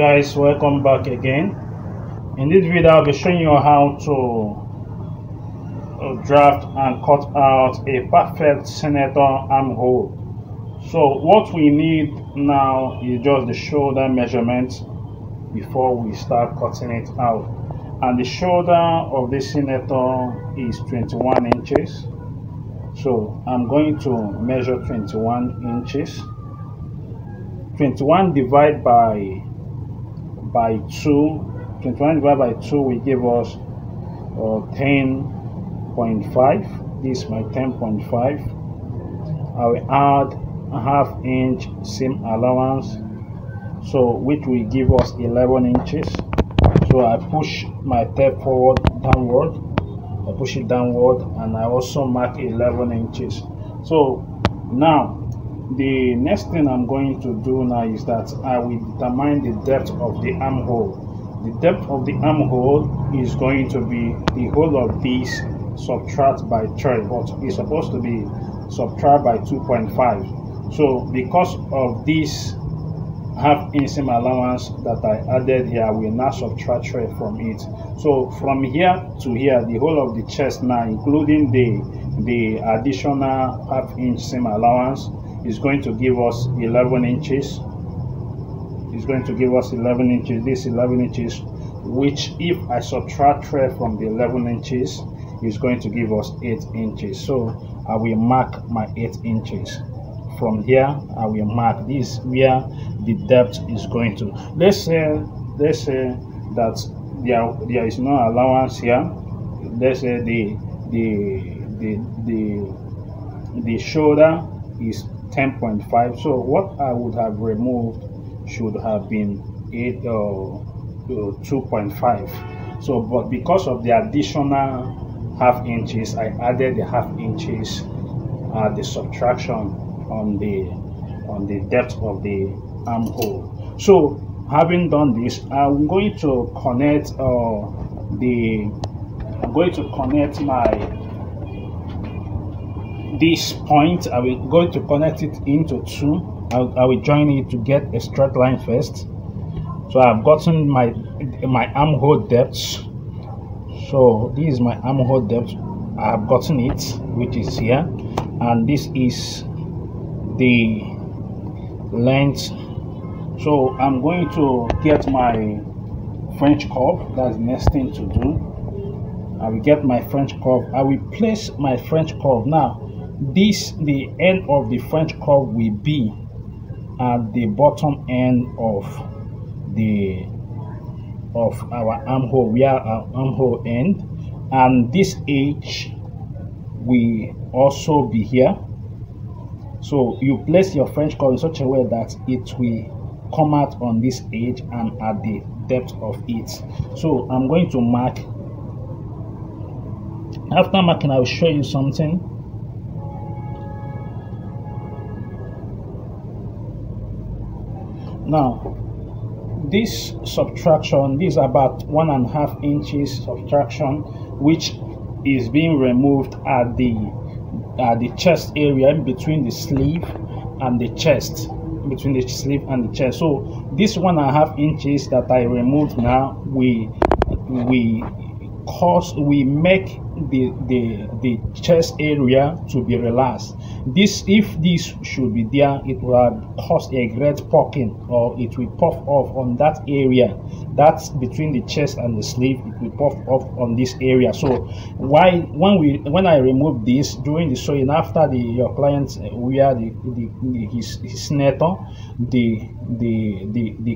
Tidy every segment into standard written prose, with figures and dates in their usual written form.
guys, welcome back again. In this video I'll be showing you how to draft and cut out a perfect senator armhole. So what we need now is just the shoulder measurement before we start cutting it out, and the shoulder of this senator is 21 inches. So I'm going to measure 21 inches. 21 divided by 2. 21 divided by 2 will give us 10.5. This is my 10.5. I will add a ½ inch seam allowance, so which will give us 11 inches. So I push my tape forward, downward. I push it downward, and I also mark 11 inches. So now the next thing I'm going to do now is that I will determine the depth of the armhole. The depth of the armhole is going to be the whole of this subtract by 3, but it's supposed to be subtract by 2.5. So because of this ½ inch seam allowance that I added here, I will now subtract 3 from it. So from here to here, the whole of the chest now, including the additional ½ inch seam allowance, is going to give us 11 inches. It's going to give us 11 inches. This 11 inches, which if I subtract 3 from the 11 inches, is going to give us 8 inches. So I will mark my 8 inches. From here, I will mark this where the depth is going to. Let's say that there is no allowance here. Let's say the shoulder is 10.5. So what I would have removed should have been 2.5. So but because of the additional ½ inches, I added the ½ inches the subtraction on the depth of the armhole. So having done this, I'm going to connect this point. I will going to connect it into 2. I will join it to get a straight line first. So I've gotten my armhole depth. So this is my armhole depth. I have gotten it, which is here, and this is the length. So I'm going to get my French curve. That's the next thing to do. I will get my French curve. I will place my French curve. Now the end of the French curve will be at the bottom end of our armhole, where our armhole end, and this edge will also be here. So you place your French curve in such a way that it will come out on this edge and at the depth of it. So I'm going to mark. After marking, I will show you something. Now this subtraction, this is about 1½ inches subtraction, which is being removed at the chest area, in between the sleeve and the chest, between the sleeve and the chest. So this 1½ inches that I removed now, we make the chest area to be relaxed. If this should be there, it will cause a great poking, or it will puff off on that area. That's between the chest and the sleeve. It will puff off on this area. So when I remove this during the sewing, after your client wear his senator, the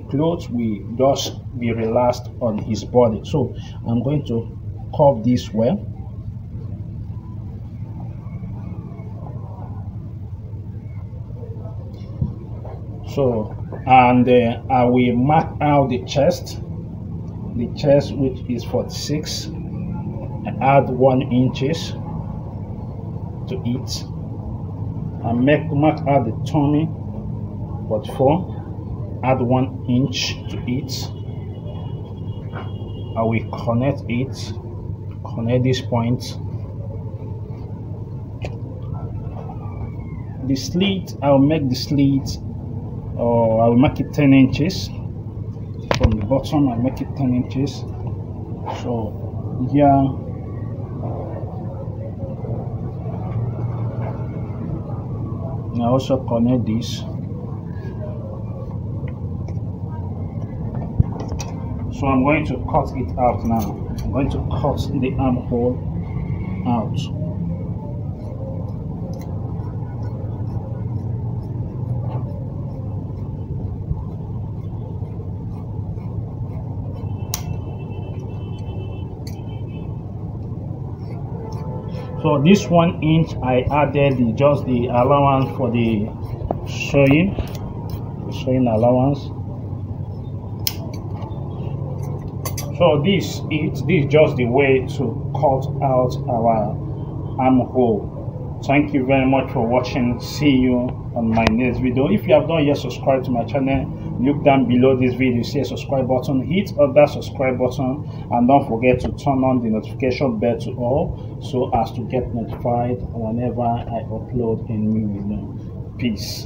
clothes will just be relaxed on his body. So I'm going to curve this well. So and I will mark out the chest, which is 46, and add 1 inches to it, and mark out the tummy, 44, add 1 inch to it. I will connect this point. The slit, I will make the slit, I will make it 10 inches. So bottom, I make it 10 inches. So here I also connect this. So I'm going to cut it out now. I'm going to cut the armhole out. So this 1 inch I added just the allowance for the sewing allowance. So this is just the way to cut out our armhole. Thank you very much for watching. See you on my next video. If you have not yet subscribed to my channel, look down below this video, see a subscribe button, hit on that subscribe button, and don't forget to turn on the notification bell to all, so as to get notified whenever I upload a new video. Peace.